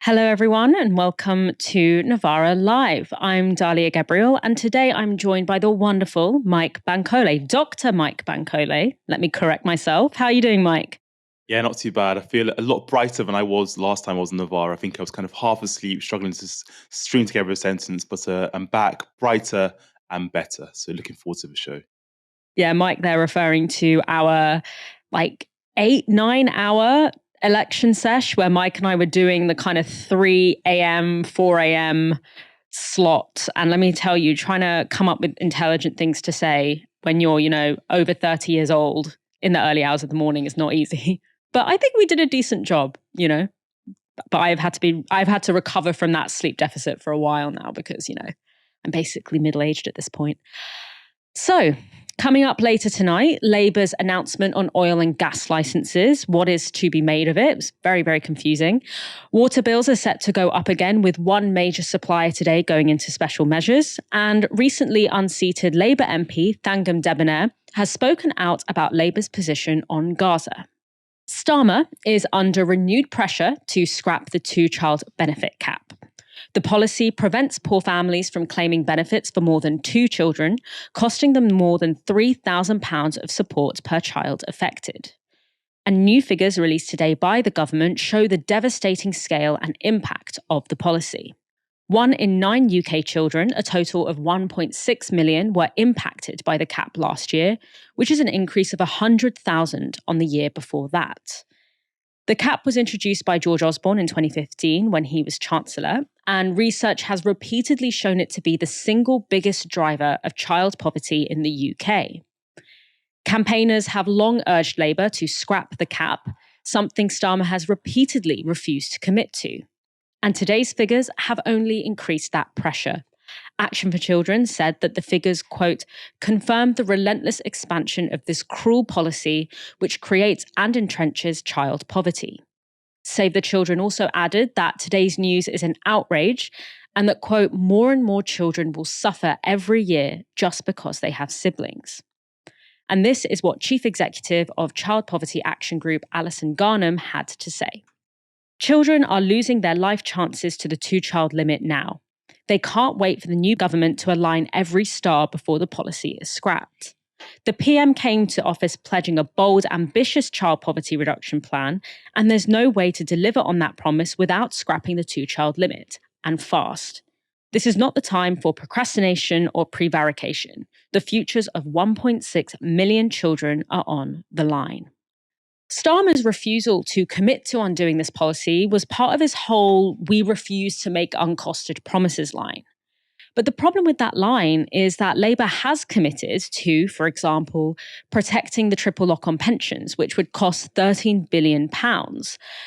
Hello, everyone, and welcome to Novara Live. I'm Dalia Gebrial, and today I'm joined by the wonderful Mike Bankole, Dr. Mike Bankole. Let me correct myself. How are you doing, Mike? Yeah, not too bad. I feel a lot brighter than I was last time I was in Novara. I think I was kind of half asleep, struggling to string together a sentence, but I'm back brighter and better. So looking forward to the show. Yeah, Mike, they're referring to our 8-9 hour election sesh where Mike and I were doing the kind of 3 a.m., 4 a.m. slot. And let me tell you, trying to come up with intelligent things to say when you're, over 30 years old in the early hours of the morning is not easy. But I think we did a decent job, But I've had to recover from that sleep deficit for a while now because, I'm basically middle-aged at this point. So, coming up later tonight, Labour's announcement on oil and gas licences. What is to be made of it? It's very, very confusing. Water bills are set to go up again, with one major supplier today going into special measures. And recently unseated Labour MP Thangam Debbonaire has spoken out about Labour's position on Gaza. Starmer is under renewed pressure to scrap the two-child benefit cap. The policy prevents poor families from claiming benefits for more than 2 children, costing them more than £3,000 of support per child affected. And new figures released today by the government show the devastating scale and impact of the policy. 1 in 9 UK children, a total of 1.6 million, were impacted by the cap last year, which is an increase of 100,000 on the year before that. The cap was introduced by George Osborne in 2015 when he was Chancellor, and research has repeatedly shown it to be the single biggest driver of child poverty in the UK. Campaigners have long urged Labour to scrap the cap, something Starmer has repeatedly refused to commit to. And today's figures have only increased that pressure. Action for Children said that the figures, quote, confirm the relentless expansion of this cruel policy which creates and entrenches child poverty. Save the Children also added that today's news is an outrage and that, quote, more and more children will suffer every year just because they have siblings. And this is what Chief Executive of Child Poverty Action Group, Alison Garnham, had to say. Children are losing their life chances to the 2-child limit now. They can't wait for the new government to align every star before the policy is scrapped. The PM came to office pledging a bold, ambitious child poverty reduction plan, and there's no way to deliver on that promise without scrapping the 2-child limit, and fast. This is not the time for procrastination or prevarication. The futures of 1.6 million children are on the line. Starmer's refusal to commit to undoing this policy was part of his whole "we refuse to make uncosted promises" line. But the problem with that line is that Labour has committed to, for example, protecting the triple lock on pensions, which would cost £13 billion,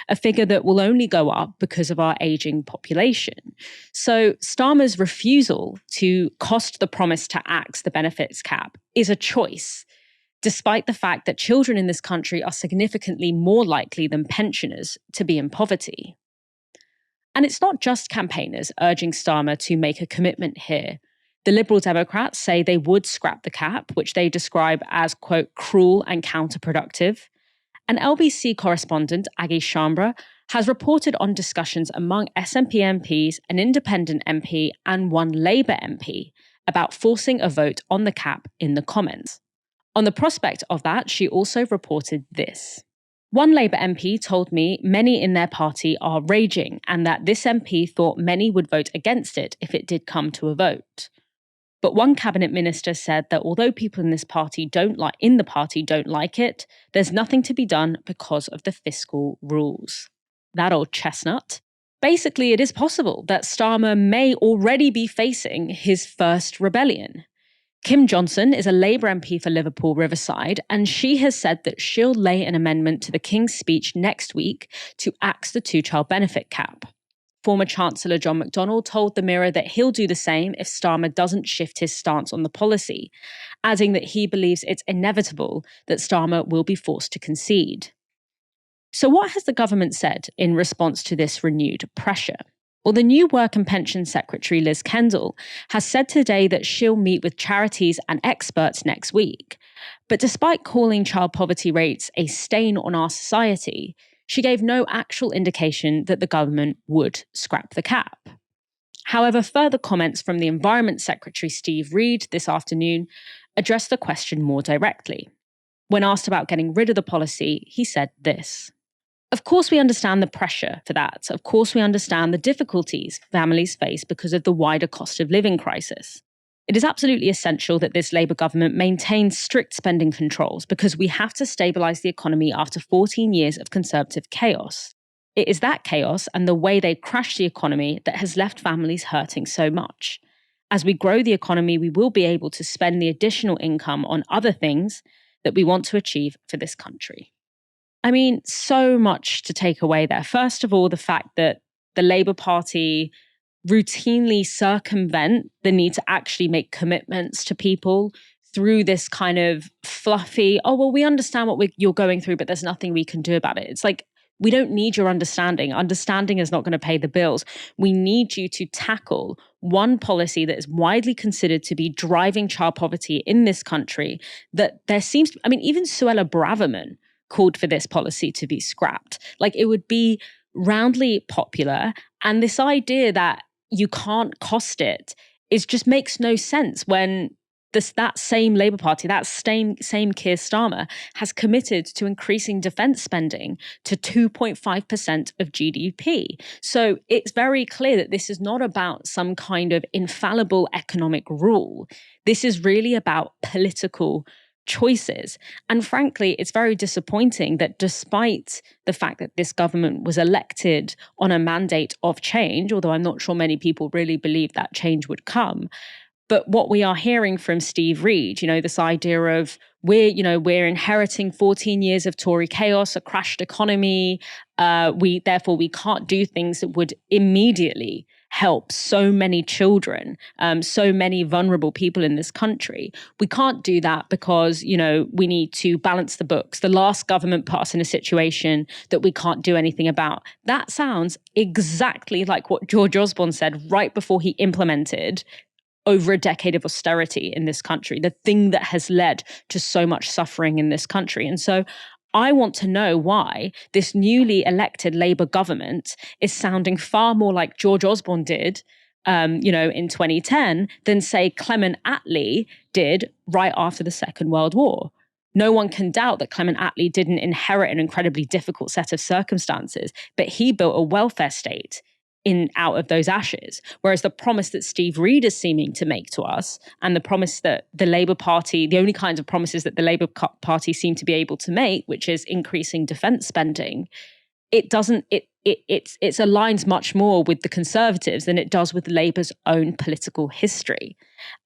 a figure that will only go up because of our ageing population. So Starmer's refusal to cost the promise to axe the benefits cap is a choice, despite the fact that children in this country are significantly more likely than pensioners to be in poverty. And it's not just campaigners urging Starmer to make a commitment here. The Liberal Democrats say they would scrap the cap, which they describe as, quote, cruel and counterproductive. An LBC correspondent, Aggie Chambra, has reported on discussions among SNP MPs, an independent MP, and one Labour MP about forcing a vote on the cap in the Commons. On the prospect of that, she also reported this. One Labour MP told me many in their party are raging and that this MP thought many would vote against it if it did come to a vote. But one cabinet minister said that although people in the party don't like it, there's nothing to be done because of the fiscal rules. That old chestnut. Basically, it is possible that Starmer may already be facing his first rebellion. Kim Johnson is a Labour MP for Liverpool Riverside, and she has said that she'll lay an amendment to the King's speech next week to axe the 2-child benefit cap. Former Chancellor John McDonnell told the Mirror that he'll do the same if Starmer doesn't shift his stance on the policy, adding that he believes it's inevitable that Starmer will be forced to concede. So what has the government said in response to this renewed pressure? Well, the new Work and Pension Secretary, Liz Kendall, has said today that she'll meet with charities and experts next week. But despite calling child poverty rates a stain on our society, She gave no actual indication that the government would scrap the cap. However, further comments from the Environment Secretary Steve Reed this afternoon addressed the question more directly. When asked about getting rid of the policy, he said this. Of course, we understand the pressure for that. Of course, we understand the difficulties families face because of the wider cost of living crisis. It is absolutely essential that this Labour government maintains strict spending controls because we have to stabilise the economy after 14 years of Conservative chaos. It is that chaos and the way they crashed the economy that has left families hurting so much. As we grow the economy, we will be able to spend the additional income on other things that we want to achieve for this country. I mean, so much to take away there. First of all, the fact that the Labour Party routinely circumvent the need to actually make commitments to people through this kind of fluffy, oh, well, we understand what you're going through, but there's nothing we can do about it. It's like, we don't need your understanding. Understanding is not going to pay the bills. We need you to tackle one policy that is widely considered to be driving child poverty in this country, that there seems to, I mean, even Suella Braverman called for this policy to be scrapped. Like, it would be roundly popular. And this idea that you can't cost it just makes no sense when that same Labour Party, that same Keir Starmer has committed to increasing defence spending to 2.5% of GDP. So it's very clear that this is not about some kind of infallible economic rule. This is really about political choices. And frankly, it's very disappointing that despite the fact that this government was elected on a mandate of change, although I'm not sure many people really believe that change would come, but what we are hearing from Steve Reed, this idea of we're inheriting 14 years of Tory chaos, a crashed economy. Therefore we can't do things that would immediately help so many children, so many vulnerable people in this country. We can't do that because, we need to balance the books. The last government put us in a situation that we can't do anything about. That sounds exactly like what George Osborne said right before he implemented over a decade of austerity in this country, the thing that has led to so much suffering in this country. And so I want to know why this newly elected Labour government is sounding far more like George Osborne did, in 2010 than, say, Clement Attlee did right after the Second World War. No one can doubt that Clement Attlee didn't inherit an incredibly difficult set of circumstances, but he built a welfare state out of those ashes. Whereas the promise that Steve Reed is seeming to make to us, and the promise that the Labour Party, the only kinds of promises that the Labour Party seem to be able to make, which is increasing defence spending, it aligns much more with the Conservatives than it does with Labour's own political history.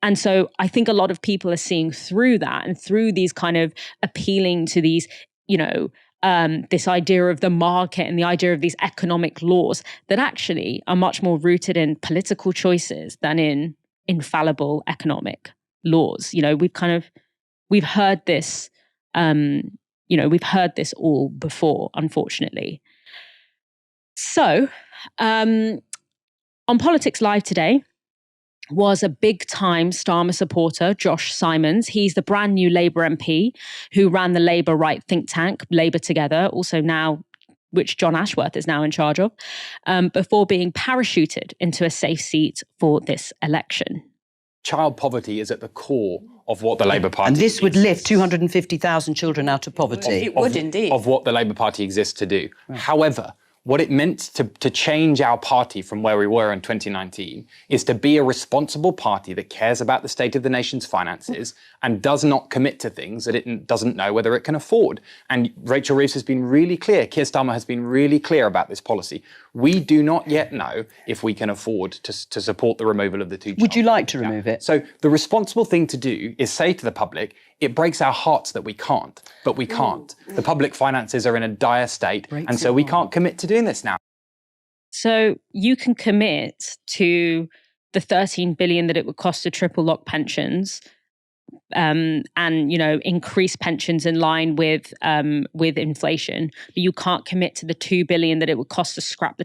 And so I think a lot of people are seeing through that and through these kind of appealing to these, this idea of the market and the idea of these economic laws that actually are much more rooted in political choices than in infallible economic laws. We've heard this, we've heard this all before, unfortunately. So, on Politics Live today was a big-time Starmer supporter, Josh Simons. He's the brand new Labour MP who ran the Labour right think tank, Labour Together, also now, which John Ashworth is now in charge of, before being parachuted into a safe seat for this election. Child poverty is at the core of what the Labour Party... And this would lift 250,000 children out of poverty. It would indeed. Of what the Labour Party exists to do. Right. However, what it meant to change our party from where we were in 2019 is to be a responsible party that cares about the state of the nation's finances and does not commit to things that it doesn't know whether it can afford. And Rachel Reeves has been really clear, Keir Starmer has been really clear about this policy. We do not yet know if we can afford to support the removal of the two-child. Would you like to remove it? So the responsible thing to do is say to the public, it breaks our hearts that we can't, but we can't. The public finances are in a dire state, and so we can't commit to doing this now. So you can commit to the 13 billion that it would cost to triple lock pensions, and increase pensions in line with inflation, but you can't commit to the 2 billion that it would cost to scrap the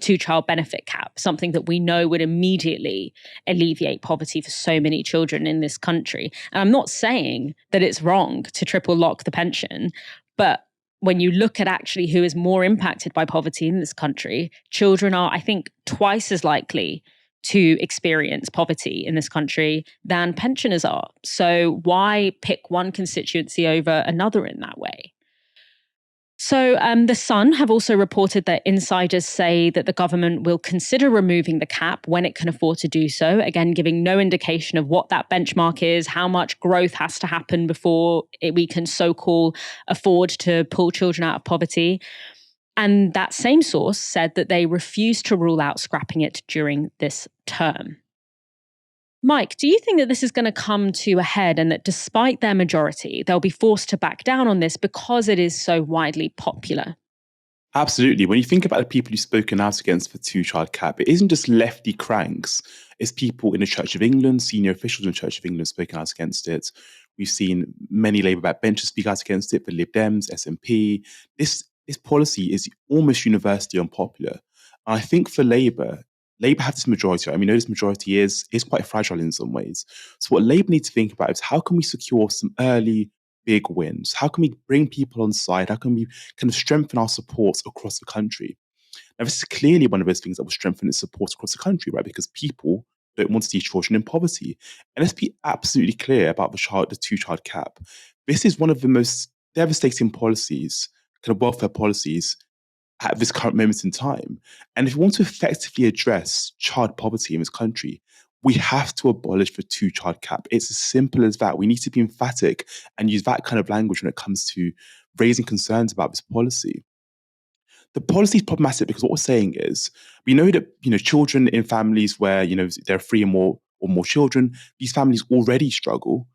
two-child benefit cap, something that we know would immediately alleviate poverty for so many children in this country. And I'm not saying that it's wrong to triple lock the pension, but when you look at actually who is more impacted by poverty in this country, children are, I think, twice as likely to experience poverty in this country than pensioners are. So why pick one constituency over another in that way? So The Sun have also reported that insiders say that the government will consider removing the cap when it can afford to do so, again, giving no indication of what that benchmark is, how much growth has to happen before we can so-called afford to pull children out of poverty. And that same source said that they refuse to rule out scrapping it during this term. Mike, do you think that this is going to come to a head and that despite their majority, they'll be forced to back down on this because it is so widely popular? Absolutely. When you think about the people who've spoken out against the two-child cap, it isn't just lefty cranks. It's people in the Church of England, senior officials in the Church of England spoken out against it. We've seen many Labour backbenchers speak out against it, the Lib Dems, SNP. This policy is almost universally unpopular. And I think for Labour have this majority, right? And we know this majority is quite fragile in some ways. So what Labour need to think about is how can we secure some early big wins? How can we bring people on side? How can we kind of strengthen our support across the country? Now, this is clearly one of those things that will strengthen its support across the country, right? Because people don't want to see children in poverty. And let's be absolutely clear about the two-child cap. This is one of the most devastating policies, kind of welfare policies at this current moment in time. And if we want to effectively address child poverty in this country, we have to abolish the two-child cap. It's as simple as that. We need to be emphatic and use that kind of language when it comes to raising concerns about this policy. The policy is problematic because what we're saying is we know that children in families where there are three or more children, these families already struggle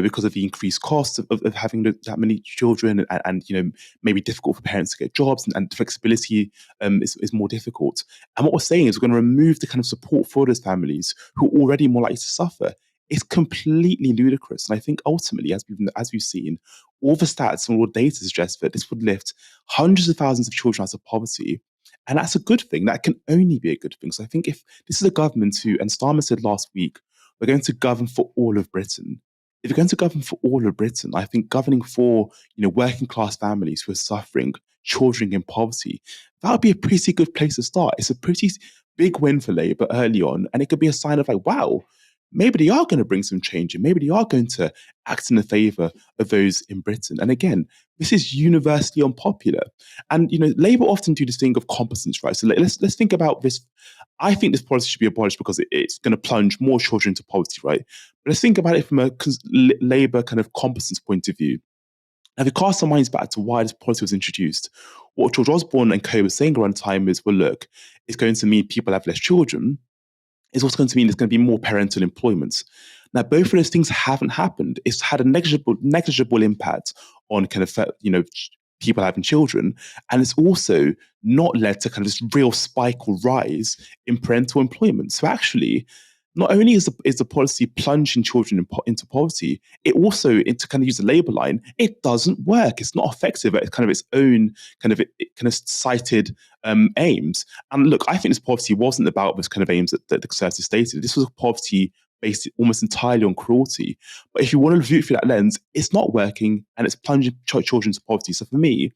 because of the increased cost of having that many children and maybe difficult for parents to get jobs and flexibility is more difficult. And what we're saying is we're going to remove the kind of support for those families who are already more likely to suffer. It's completely ludicrous. And I think ultimately, as we've seen, all the stats and all the data suggest that this would lift hundreds of thousands of children out of poverty. And that's a good thing. That can only be a good thing. So I think if this is a government who, and Starmer said last week, we're going to govern for all of Britain. If you're going to govern for all of Britain, I think governing for working class families who are suffering, children in poverty, that would be a pretty good place to start. It's a pretty big win for Labour early on, and it could be a sign of wow, maybe they are going to bring some change and maybe they are going to act in the favour of those in Britain. And again, this is universally unpopular. And Labour often do this thing of competence, right? So let's think about this. I think this policy should be abolished because it's going to plunge more children into poverty, right? But let's think about it from a Labour kind of competence point of view. Now, if we cast our minds back to why this policy was introduced, what George Osborne and co were saying around the time is, well, look, it's going to mean people have less children. It's also going to mean there's going to be more parental employment. Now, both of those things haven't happened. It's had a negligible impact on kind of, people having children. And it's also not led to kind of this real spike or rise in parental employment. So actually, not only is the policy plunging children into poverty, it also, to kind of use the Labour line, it doesn't work. It's not effective at kind of its own kind of cited aims. And look, I think this policy wasn't about those kind of aims that the Conservatives stated. This was a policy based almost entirely on cruelty. But if you want to view it through that lens, it's not working and it's plunging children into poverty. So for me,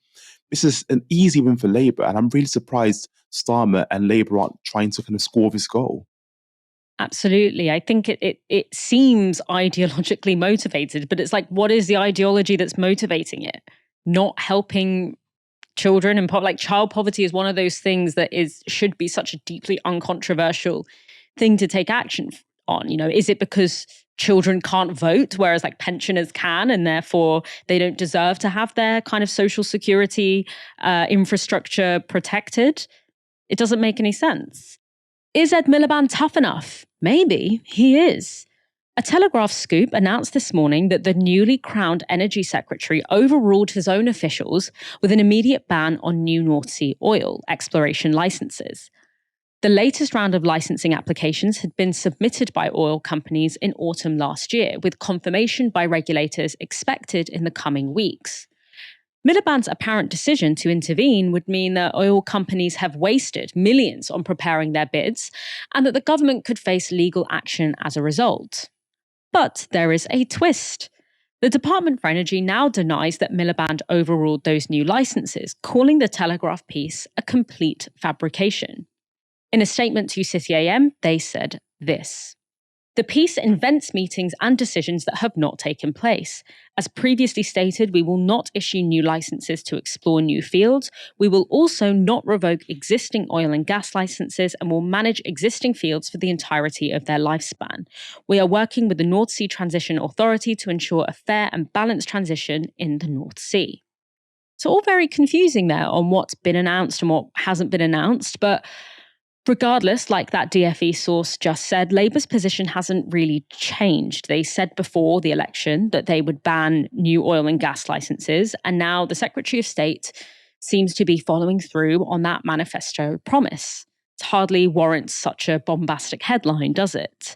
this is an easy win for Labour, and I'm really surprised Starmer and Labour aren't trying to kind of score this goal. Absolutely. I think it seems ideologically motivated, but it's like, what is the ideology that's motivating it? Not helping children and child poverty is one of those things that should be such a deeply uncontroversial thing to take action on. Is it because children can't vote, whereas pensioners can, and therefore they don't deserve to have their kind of social security infrastructure protected? It doesn't make any sense. Is Ed Miliband tough enough? Maybe he is. A Telegraph scoop announced this morning that the newly crowned Energy Secretary overruled his own officials with an immediate ban on new North Sea oil exploration licenses. The latest round of licensing applications had been submitted by oil companies in autumn last year, with confirmation by regulators expected in the coming weeks. Miliband's apparent decision to intervene would mean that oil companies have wasted millions on preparing their bids and that the government could face legal action as a result. But there is a twist. The Department for Energy now denies that Miliband overruled those new licences, calling the Telegraph piece a complete fabrication. In a statement to City AM, they said this: "The piece invents meetings and decisions that have not taken place. As previously stated, we will not issue new licenses to explore new fields. We will also not revoke existing oil and gas licenses and will manage existing fields for the entirety of their lifespan. We are working with the North Sea Transition Authority to ensure a fair and balanced transition in the North Sea." So all very confusing there on what's been announced and what hasn't been announced, but regardless, like that DFE source just said, Labour's position hasn't really changed. They said before the election that they would ban new oil and gas licences, and now the Secretary of State seems to be following through on that manifesto promise. It hardly warrants such a bombastic headline, does it?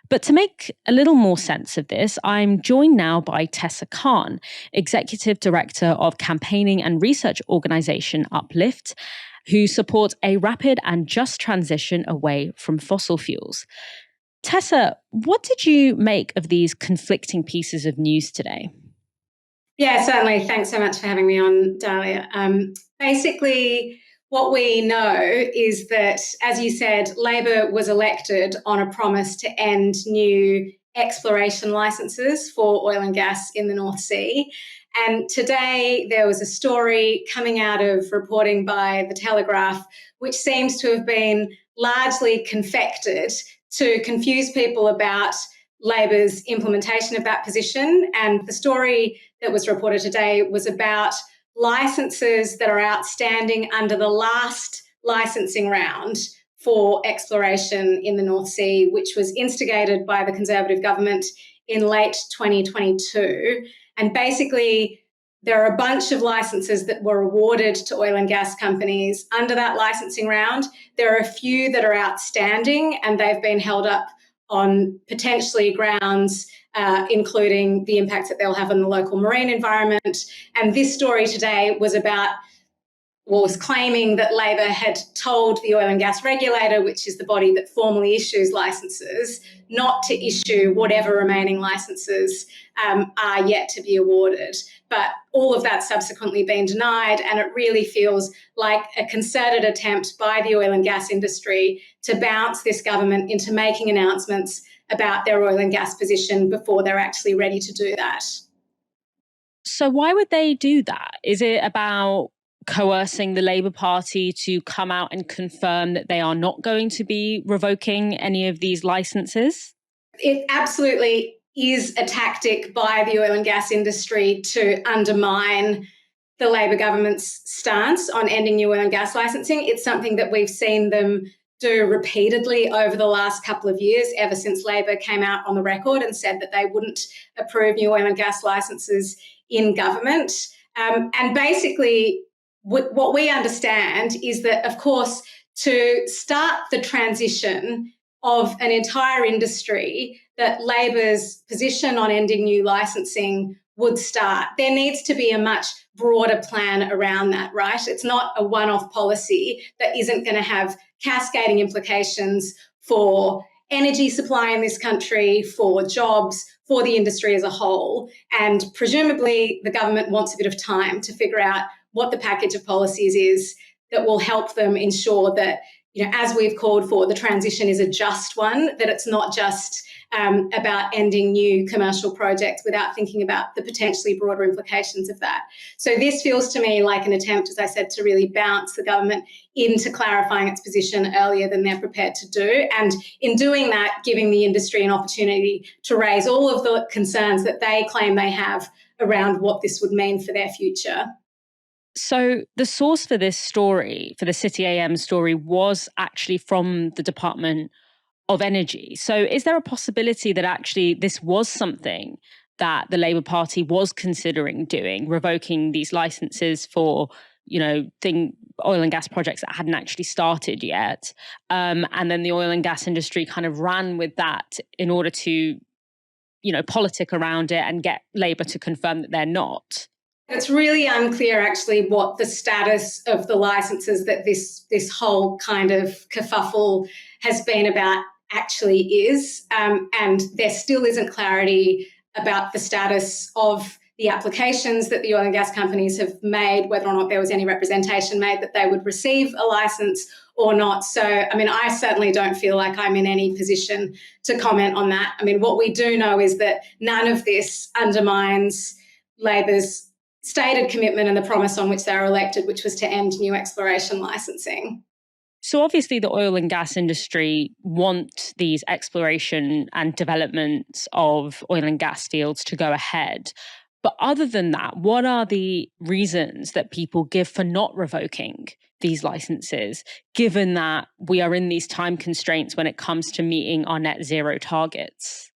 But to make a little more sense of this, I'm joined now by Tessa Khan, Executive Director of Campaigning and Research Organisation Uplift, who supports a rapid and just transition away from fossil fuels. Tessa, what did you make of these conflicting pieces of news today? Yeah, certainly. Thanks so much for having me on, Dalia. Basically, what we know is that, as you said, Labor was elected on a promise to end new exploration licences for oil and gas in the North Sea. And today there was a story coming out of reporting by The Telegraph, which seems to have been largely confected to confuse people about Labor's implementation of that position. And the story that was reported today was about licences that are outstanding under the last licensing round for exploration in the North Sea, which was instigated by the Conservative government in late 2022. And basically, there are a bunch of licences that were awarded to oil and gas companies under that licensing round. There are a few that are outstanding, and they've been held up on potentially grounds including the impacts that they'll have on the local marine environment. And this story today was claiming that Labor had told the oil and gas regulator, which is the body that formally issues licences, not to issue whatever remaining licences are yet to be awarded. But all of that's subsequently been denied, and it really feels like a concerted attempt by the oil and gas industry to bounce this government into making announcements about their oil and gas position before they're actually ready to do that. So why would they do that? Is it about coercing the Labour Party to come out and confirm that they are not going to be revoking any of these licences? It absolutely is a tactic by the oil and gas industry to undermine the Labor government's stance on ending new oil and gas licensing. It's something that we've seen them do repeatedly over the last couple of years, ever since Labor came out on the record and said that they wouldn't approve new oil and gas licences in government. And basically, what we understand is that, of course, to start the transition of an entire industry that Labor's position on ending new licensing would start, there needs to be a much broader plan around that, right? It's not a one-off policy that isn't going to have cascading implications for energy supply in this country, for jobs, for the industry as a whole. And presumably the government wants a bit of time to figure out what the package of policies is that will help them ensure that, as we've called for, the transition is a just one, that it's not just about ending new commercial projects without thinking about the potentially broader implications of that. So this feels to me like an attempt, as I said, to really bounce the government into clarifying its position earlier than they're prepared to do. And in doing that, giving the industry an opportunity to raise all of the concerns that they claim they have around what this would mean for their future. So the source for this story, for the City AM story, was actually from the Department of Energy. So is there a possibility that actually this was something that the Labour Party was considering doing, revoking these licenses for, oil and gas projects that hadn't actually started yet? And then the oil and gas industry kind of ran with that in order to, politic around it and get Labour to confirm that they're not? It's really unclear, actually, what the status of the licences that this whole kind of kerfuffle has been about actually is. And there still isn't clarity about the status of the applications that the oil and gas companies have made, whether or not there was any representation made that they would receive a licence or not. So, I mean, I certainly don't feel like I'm in any position to comment on that. I mean, what we do know is that none of this undermines Labor's stated commitment and the promise on which they were elected, which was to end new exploration licensing. So obviously the oil and gas industry want these exploration and development of oil and gas fields to go ahead. But other than that, what are the reasons that people give for not revoking these licenses, given that we are in these time constraints when it comes to meeting our net zero targets?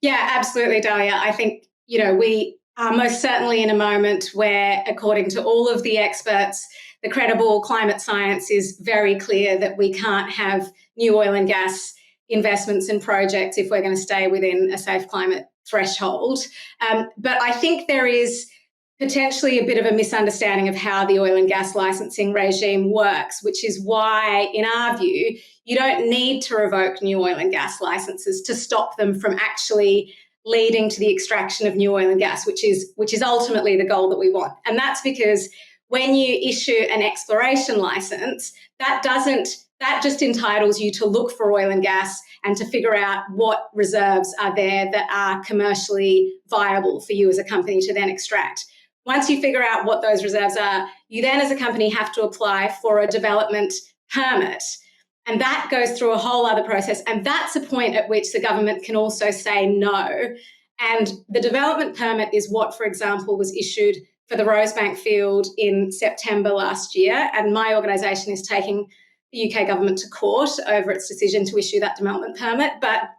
Yeah, absolutely, Dalia. I think, we are most certainly in a moment where, according to all of the experts, the credible climate science is very clear that we can't have new oil and gas investments and projects if we're going to stay within a safe climate threshold. But I think there is potentially a bit of a misunderstanding of how the oil and gas licensing regime works, which is why, in our view, you don't need to revoke new oil and gas licenses to stop them from actually leading to the extraction of new oil and gas, which is ultimately the goal that we want. And that's because when you issue an exploration license, that just entitles you to look for oil and gas and to figure out what reserves are there that are commercially viable for you as a company to then extract. Once you figure out what those reserves are, you then as a company have to apply for a development permit. And that goes through a whole other process. And that's a point at which the government can also say no. And the development permit is what, for example, was issued for the Rosebank field in September last year. And my organisation is taking the UK government to court over its decision to issue that development permit. But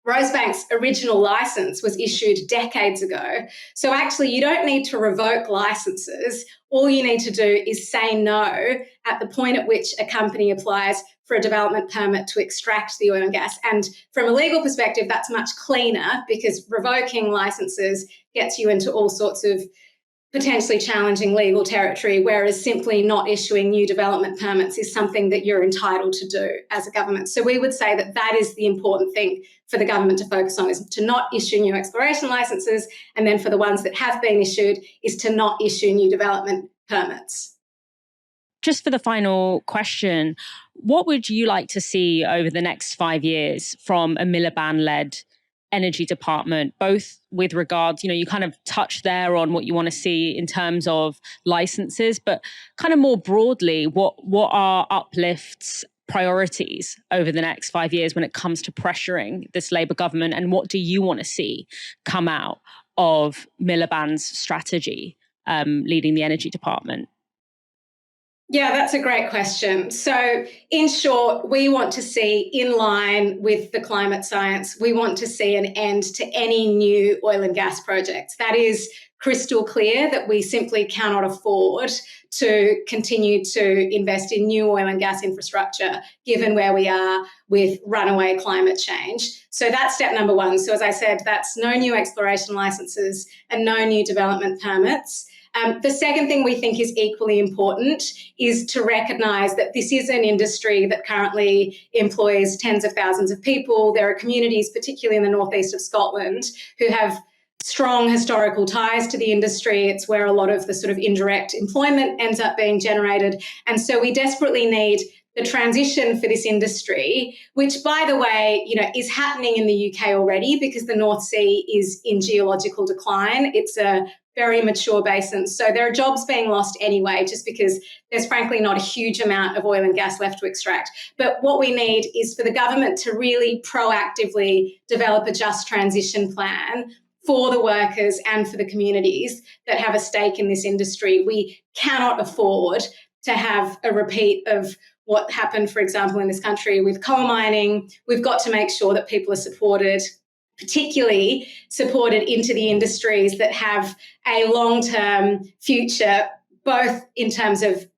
Rosebank's original licence was issued decades ago. So actually, you don't need to revoke licences. All you need to do is say no at the point at which a company applies for a development permit to extract the oil and gas. And from a legal perspective, that's much cleaner because revoking licences gets you into all sorts of potentially challenging legal territory, whereas simply not issuing new development permits is something that you're entitled to do as a government. So we would say that that is the important thing for the government to focus on, is to not issue new exploration licenses, and then for the ones that have been issued is to not issue new development permits. Just for the final question, what would you like to see over the next 5 years from a Miliband-led energy department, both with regards, you kind of touched there on what you want to see in terms of licenses, but kind of more broadly, what are Uplift's priorities over the next 5 years when it comes to pressuring this Labour government, and what do you want to see come out of Miliband's strategy leading the energy department? Yeah, that's a great question. So in short, we want to see, in line with the climate science, we want to see an end to any new oil and gas projects. That is crystal clear, that we simply cannot afford to continue to invest in new oil and gas infrastructure, given where we are with runaway climate change. So that's step number one. So as I said, that's no new exploration licenses and no new development permits. The second thing we think is equally important is to recognise that this is an industry that currently employs tens of thousands of people. There are communities, particularly in the northeast of Scotland, who have strong historical ties to the industry. It's where a lot of the sort of indirect employment ends up being generated. And so we desperately need the transition for this industry, which, by the way, is happening in the UK already because the North Sea is in geological decline. It's a very mature basin. So there are jobs being lost anyway, just because there's frankly not a huge amount of oil and gas left to extract. But what we need is for the government to really proactively develop a just transition plan for the workers and for the communities that have a stake in this industry. We cannot afford to have a repeat of what happened, for example, in this country with coal mining. We've got to make sure that people are supported, particularly supported into the industries that have a long-term future, both in terms of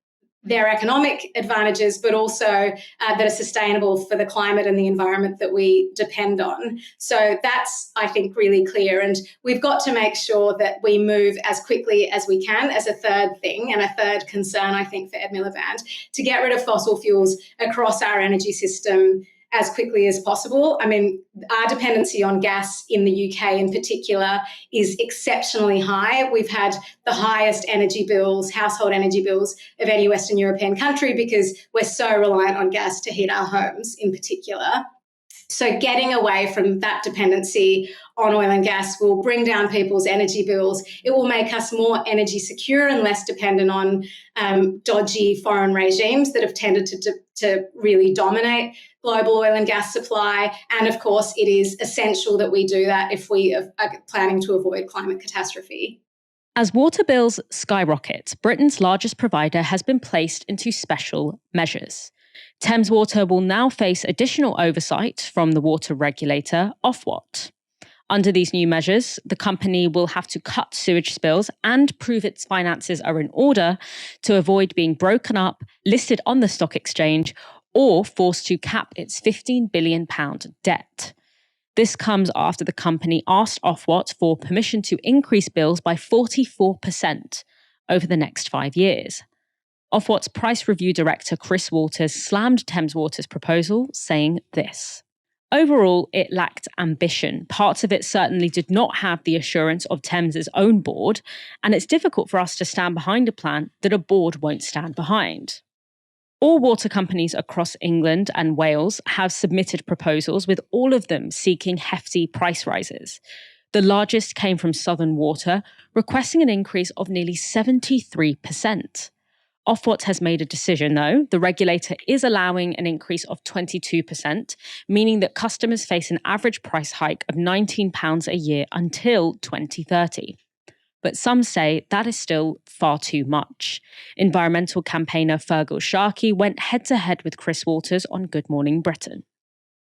their economic advantages, but also that are sustainable for the climate and the environment that we depend on. So that's, I think, really clear. And we've got to make sure that we move as quickly as we can, as a third thing and a third concern, I think, for Ed Miliband, to get rid of fossil fuels across our energy system as quickly as possible. I mean, our dependency on gas in the UK in particular is exceptionally high. We've had the highest energy bills, household energy bills of any Western European country because we're so reliant on gas to heat our homes in particular. So getting away from that dependency on oil and gas will bring down people's energy bills. It will make us more energy secure and less dependent on dodgy foreign regimes that have tended to really dominate global oil and gas supply. And of course, it is essential that we do that if we are planning to avoid climate catastrophe. As water bills skyrocket, Britain's largest provider has been placed into special measures. Thames Water will now face additional oversight from the water regulator, Ofwat. Under these new measures, the company will have to cut sewage spills and prove its finances are in order to avoid being broken up, listed on the stock exchange, or forced to cap its £15 billion debt. This comes after the company asked Ofwat for permission to increase bills by 44% over the next 5 years. Ofwat's price review director, Chris Walters, slammed Thames Water's proposal, saying this: "Overall, it lacked ambition. Parts of it certainly did not have the assurance of Thames's own board, and it's difficult for us to stand behind a plan that a board won't stand behind." All water companies across England and Wales have submitted proposals, with all of them seeking hefty price rises. The largest came from Southern Water, requesting an increase of nearly 73%. Ofwat has made a decision, though. The regulator is allowing an increase of 22%, meaning that customers face an average price hike of £19 a year until 2030. But some say that is still far too much. Environmental campaigner Fergal Sharkey went head-to-head with Chris Walters on Good Morning Britain.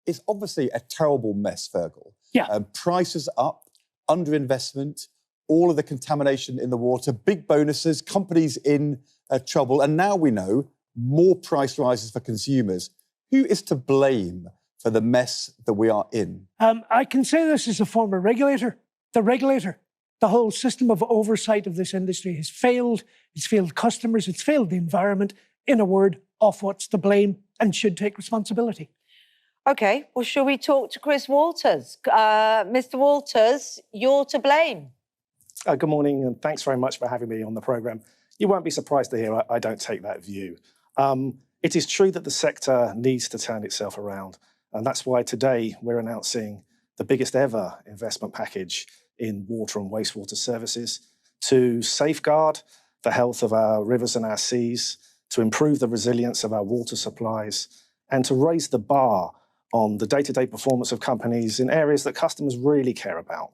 It's obviously a terrible mess, Fergal. Yeah. Prices up, underinvestment, all of the contamination in the water, big bonuses, companies in trouble, and now we know more price rises for consumers. Who is to blame for the mess that we are in? I can say this as a former regulator. The regulator, the whole system of oversight of this industry has failed. It's failed customers. It's failed the environment. In a word, Ofwat's to blame and should take responsibility. OK, well, shall we talk to Chris Walters? Mr. Walters, you're to blame. Good morning, and thanks very much for having me on the programme. You won't be surprised to hear I don't take that view. It is true that the sector needs to turn itself around, and that's why today we're announcing the biggest ever investment package in water and wastewater services to safeguard the health of our rivers and our seas, to improve the resilience of our water supplies, and to raise the bar on the day-to-day performance of companies in areas that customers really care about,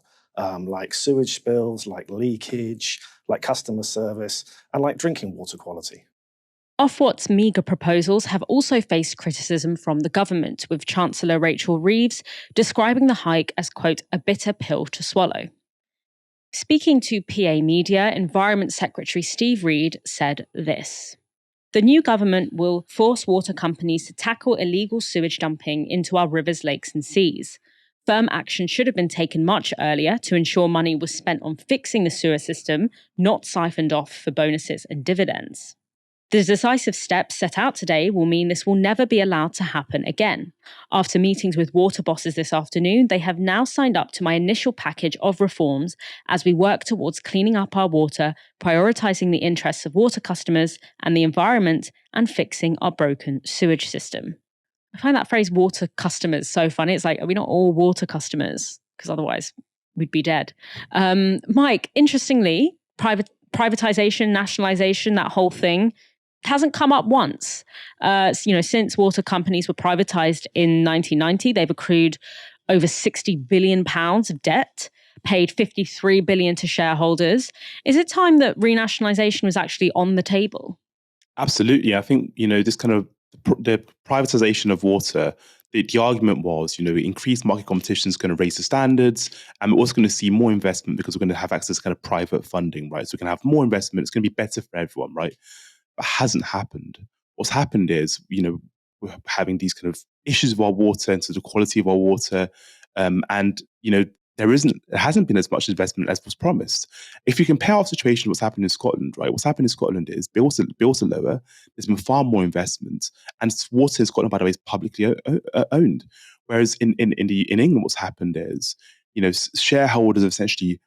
like sewage spills, like leakage, like customer service, and like drinking water quality. Ofwat's meagre proposals have also faced criticism from the government, with Chancellor Rachel Reeves describing the hike as, quote, a bitter pill to swallow. Speaking to PA Media, Environment Secretary Steve Reed said this: "The new government will force water companies to tackle illegal sewage dumping into our rivers, lakes and seas. Firm action should have been taken much earlier to ensure money was spent on fixing the sewer system, not siphoned off for bonuses and dividends. The decisive steps set out today will mean this will never be allowed to happen again. After meetings with water bosses this afternoon, they have now signed up to my initial package of reforms as we work towards cleaning up our water, prioritising the interests of water customers and the environment, and fixing our broken sewage system." I find that phrase water customers so funny. It's like, are we not all water customers? Because otherwise we'd be dead. Mike, interestingly, privatisation, nationalisation, that whole thing hasn't come up once. Since water companies were privatised in 1990, they've accrued over £60 billion of debt, paid $53 billion to shareholders. Is it time that renationalisation was actually on the table? Absolutely. I think, this kind of the privatization of water, the argument was, increased market competition is going to raise the standards, and we're also going to see more investment because we're going to have access to kind of private funding, right? So we're going to have more investment. It's going to be better for everyone, right? But hasn't happened. What's happened is, we're having these kind of issues with our water and so the quality of our water. And, there hasn't been as much investment as was promised. If you compare our situation to what's happened in Scotland, right? What's happened in Scotland is bills are lower. There's been far more investment, and water in Scotland, by the way, is publicly owned. Whereas in England, what's happened is, shareholders have essentially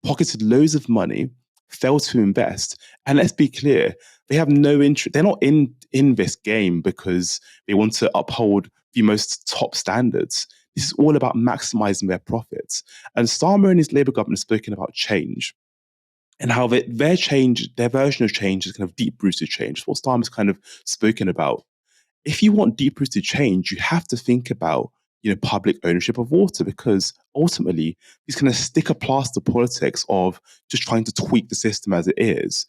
pocketed loads of money, failed to invest, and let's be clear, they have no interest. They're not in this game because they want to uphold the most top standards. This is all about maximizing their profits. And Starmer and his Labour government have spoken about change and how their version of change is kind of deep-rooted change. What Starmer's kind of spoken about. If you want deep-rooted change, you have to think about public ownership of water, because ultimately these kind of sticker plaster politics of just trying to tweak the system as it is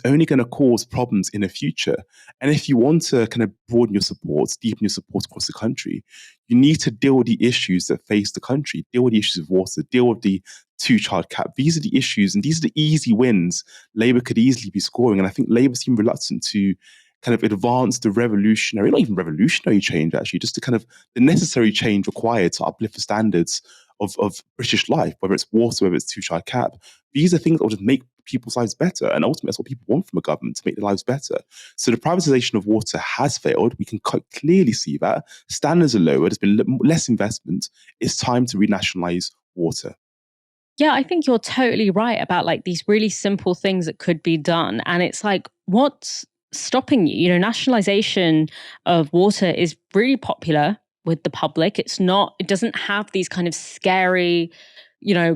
only going to cause problems in the future. And if you want to kind of broaden your support, deepen your support across the country, you need to deal with the issues that face the country, deal with the issues of water, deal with the two-child cap. These are the issues, and these are the easy wins Labour could easily be scoring. And I think Labour seem reluctant to kind of advance the not even revolutionary change, actually, just the kind of the necessary change required to uplift the standards of British life, whether it's water, whether it's two-child cap. These are things that will just make people's lives better. And ultimately, that's what people want from a government, to make their lives better. So the privatisation of water has failed. We can quite clearly see that. Standards are lower. There's been less investment. It's time to renationalise water. Yeah, I think you're totally right about these really simple things that could be done. And it's what's stopping you? Nationalisation of water is really popular with the public. It doesn't have these kind of scary,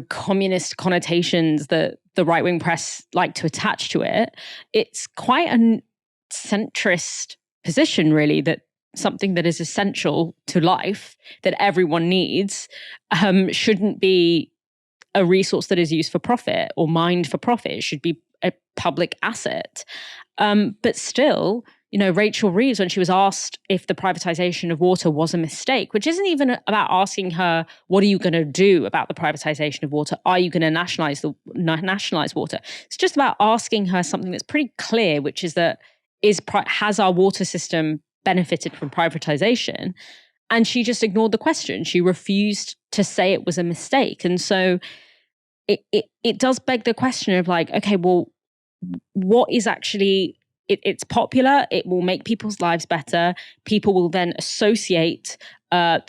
communist connotations that the right-wing press like to attach to it. It's quite a centrist position, really, that something that is essential to life, that everyone needs, shouldn't be a resource that is used for profit or mined for profit. It should be a public asset. But still, Rachel Reeves, when she was asked if the privatisation of water was a mistake, which isn't even about asking her, what are you going to do about the privatisation of water? Are you going to nationalise water? It's just about asking her something that's pretty clear, which is that has our water system benefited from privatisation? And she just ignored the question. She refused to say it was a mistake. And so it does beg the question of okay, well, what is actually... It's popular. It will make people's lives better. People will then associate a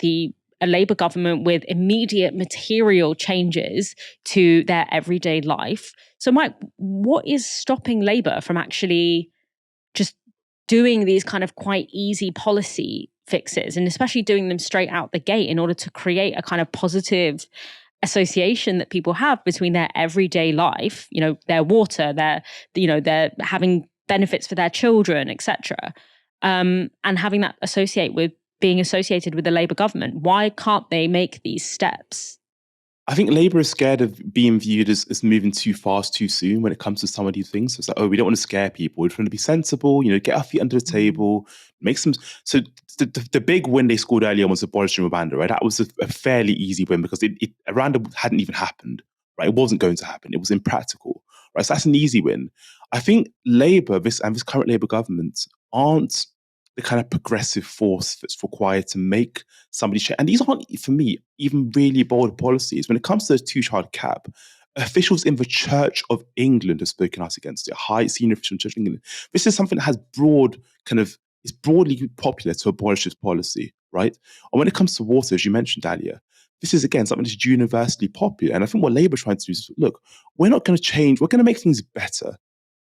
Labour government with immediate material changes to their everyday life. So, Mike, what is stopping Labour from actually just doing these kind of quite easy policy fixes, and especially doing them straight out the gate in order to create a kind of positive association that people have between their everyday life, their water, they're having benefits for their children, etc., and having that being associated with the Labour government? Why can't they make these steps? I think Labour is scared of being viewed as moving too fast too soon when it comes to some of these things. So it's we don't want to scare people. We want to be sensible, get our feet under the table, make some... So the big win they scored earlier was abolishing Rwanda, right? That was a fairly easy win because Rwanda hadn't even happened, right? It wasn't going to happen. It was impractical, right? So that's an easy win. I think Labour, this current Labour government, aren't the kind of progressive force that's required to make somebody change. And these aren't, for me, even really bold policies. When it comes to the two-child cap, officials in the Church of England have spoken out against it. High senior officials in the Church of England. This is something that has is broadly popular to abolish this policy, right? And when it comes to water, as you mentioned, Dalia, this is, again, something that's universally popular. And I think what Labour is trying to do is, look, we're not going to change. We're going to make things better.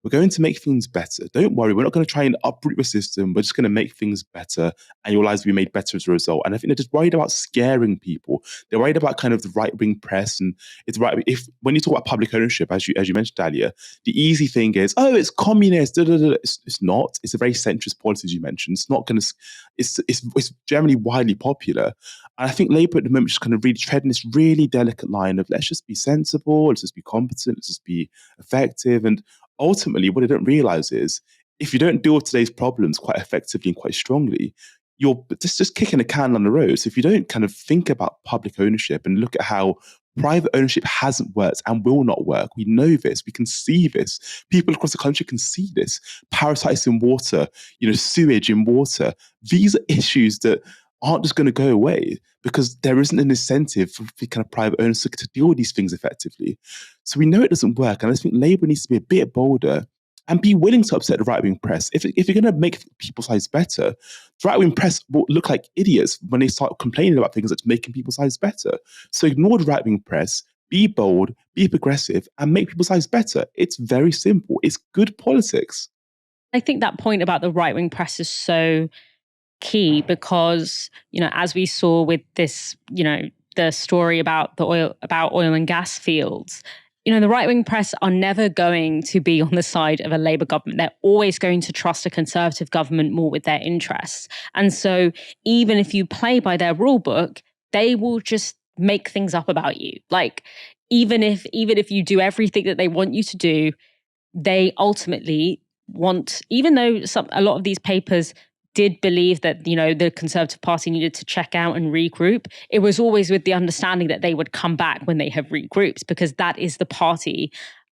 We're going to make things better. Don't worry. We're not going to try and uproot the system. We're just going to make things better, and your lives will be made better as a result. And I think they're just worried about scaring people. They're worried about kind of the right-wing press. And it's right. When you talk about public ownership, as you mentioned earlier, the easy thing is, it's communist. It's not. It's a very centrist policy, as you mentioned. It's not going to. It's generally widely popular. And I think Labour at the moment is kind of really treading this really delicate line of let's just be sensible, let's just be competent, let's just be effective. And ultimately, what they don't realise is if you don't deal with today's problems quite effectively and quite strongly, you're just kicking a can down the road. So if you don't kind of think about public ownership and look at how private ownership hasn't worked and will not work, we know this, we can see this. People across the country can see this. Parasites in water, sewage in water. These are issues that aren't just going to go away because there isn't an incentive for the kind of private owners to deal with these things effectively. So we know it doesn't work. And I just think Labour needs to be a bit bolder and be willing to upset the right-wing press. If you're going to make people's lives better, the right-wing press will look like idiots when they start complaining about things that's making people's lives better. So ignore the right-wing press, be bold, be progressive, and make people's lives better. It's very simple. It's good politics. I think that point about the right-wing press is so key because, as we saw with this, the story about oil and gas fields, the right-wing press are never going to be on the side of a Labour government. They're always going to trust a Conservative government more with their interests. And so even if you play by their rule book, they will just make things up about you. Like, even if you do everything that they want you to do, they ultimately want, even though a lot of these papers did believe that, the Conservative Party needed to check out and regroup, it was always with the understanding that they would come back when they have regrouped, because that is the party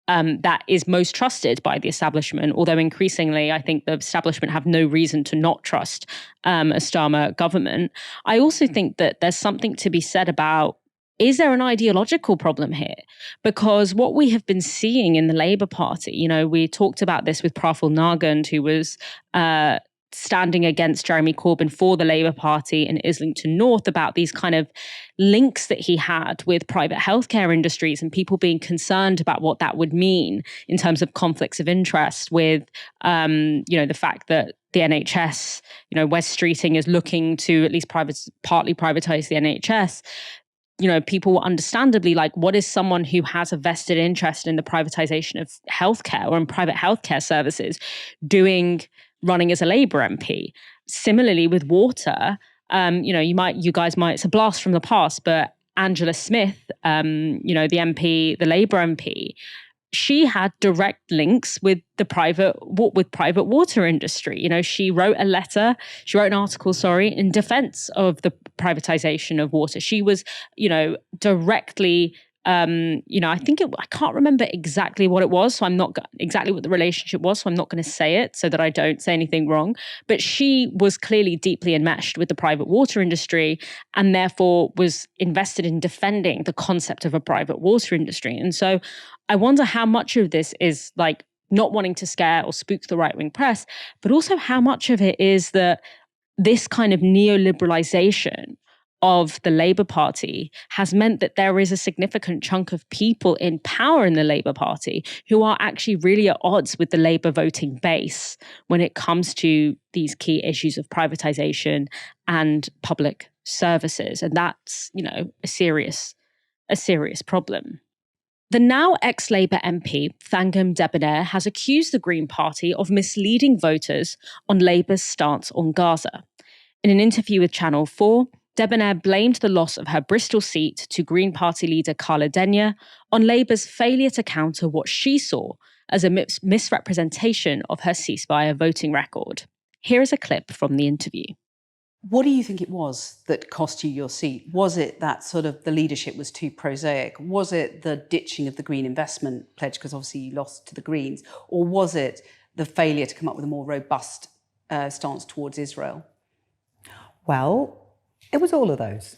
that is most trusted by the establishment. Although increasingly, I think the establishment have no reason to not trust a Starmer government. I also think that there's something to be said about, is there an ideological problem here? Because what we have been seeing in the Labour Party, we talked about this with Praful Nagand, who was standing against Jeremy Corbyn for the Labour Party in Islington North, about these kind of links that he had with private healthcare industries and people being concerned about what that would mean in terms of conflicts of interest with, the fact that the NHS, West Streeting is looking to at least partly privatise the NHS. People were understandably like, what is someone who has a vested interest in the privatisation of healthcare or in private healthcare services running as a Labour MP? Similarly with water, you guys might, it's a blast from the past, but Angela Smith, the MP, the Labour MP, she had direct links with the private water industry. She wrote an article, in defense of the privatization of water. She was, directly, I can't remember exactly what it was. So I'm not exactly what the relationship was. So I'm not going to say it so that I don't say anything wrong. But she was clearly deeply enmeshed with the private water industry and therefore was invested in defending the concept of a private water industry. And so I wonder how much of this is like not wanting to scare or spook the right-wing press, but also how much of it is that this kind of neoliberalization of the Labour Party has meant that there is a significant chunk of people in power in the Labour Party who are actually really at odds with the Labour voting base when it comes to these key issues of privatisation and public services. And that's, a serious problem. The now ex-Labour MP, Thangam Debbonaire, has accused the Green Party of misleading voters on Labour's stance on Gaza. In an interview with Channel 4, Debbonaire blamed the loss of her Bristol seat to Green Party leader Carla Denyer on Labour's failure to counter what she saw as a misrepresentation of her ceasefire voting record. Here is a clip from the interview. What do you think it was that cost you your seat? Was it that sort of the leadership was too prosaic? Was it the ditching of the Green Investment Pledge, because obviously you lost to the Greens? Or was it the failure to come up with a more robust stance towards Israel? Well, it was all of those.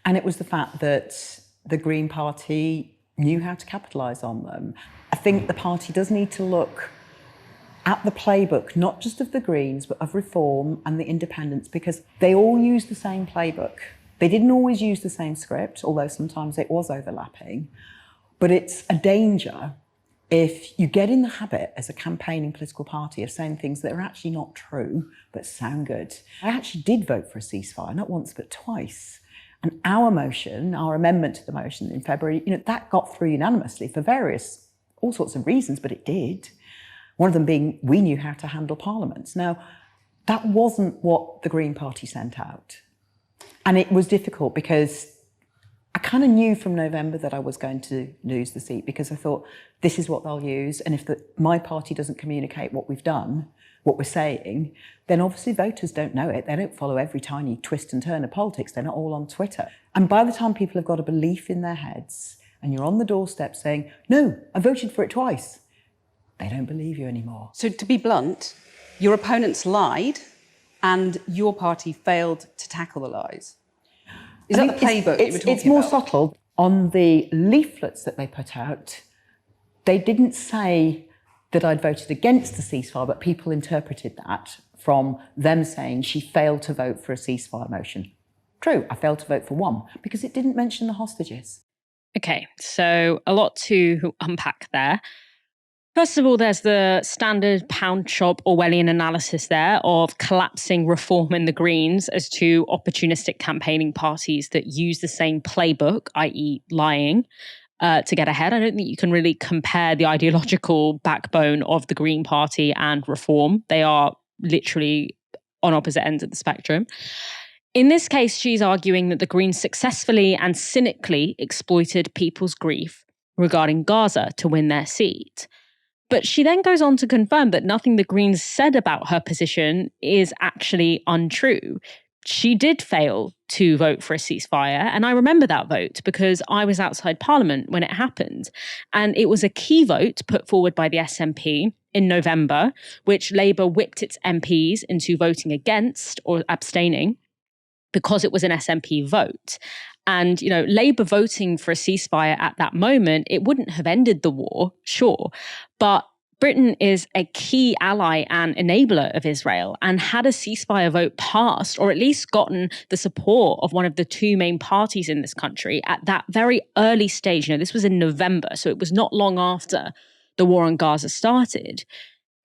And it was the fact that the Green Party knew how to capitalise on them. I think the party does need to look at the playbook, not just of the Greens, but of Reform and the Independents, because they all use the same playbook. They didn't always use the same script, although sometimes it was overlapping. But it's a danger if you get in the habit as a campaigning political party of saying things that are actually not true, but sound good. I actually did vote for a ceasefire, not once, but twice. And our motion, our amendment to the motion in February, that got through unanimously for all sorts of reasons, but it did. One of them being we knew how to handle parliaments. Now, that wasn't what the Green Party sent out. And it was difficult because I kind of knew from November that I was going to lose the seat, because I thought this is what they'll use. And if my party doesn't communicate what we've done, what we're saying, then obviously voters don't know it. They don't follow every tiny twist and turn of politics. They're not all on Twitter. And by the time people have got a belief in their heads and you're on the doorstep saying, no, I voted for it twice, they don't believe you anymore. So to be blunt, your opponents lied and your party failed to tackle the lies. Is that the playbook you were talking It's more about? subtle. On the leaflets that they put out, they didn't say that I'd voted against the ceasefire, but people interpreted that from them saying she failed to vote for a ceasefire motion. True, I failed to vote for one because it didn't mention the hostages. Okay, so a lot to unpack there. First of all, there's the standard pound shop Orwellian analysis there of collapsing reform in the Greens as two opportunistic campaigning parties that use the same playbook, i.e. lying, to get ahead. I don't think you can really compare the ideological backbone of the Green Party and reform. They are literally on opposite ends of the spectrum. In this case, she's arguing that the Greens successfully and cynically exploited people's grief regarding Gaza to win their seat. But she then goes on to confirm that nothing the Greens said about her position is actually untrue. She did fail to vote for a ceasefire, and I remember that vote because I was outside Parliament when it happened. And it was a key vote put forward by the SNP in November, which Labour whipped its MPs into voting against or abstaining because it was an SNP vote. And, Labour voting for a ceasefire at that moment, it wouldn't have ended the war, sure. But Britain is a key ally and enabler of Israel, and had a ceasefire vote passed, or at least gotten the support of one of the two main parties in this country at that very early stage, this was in November, so it was not long after the war on Gaza started.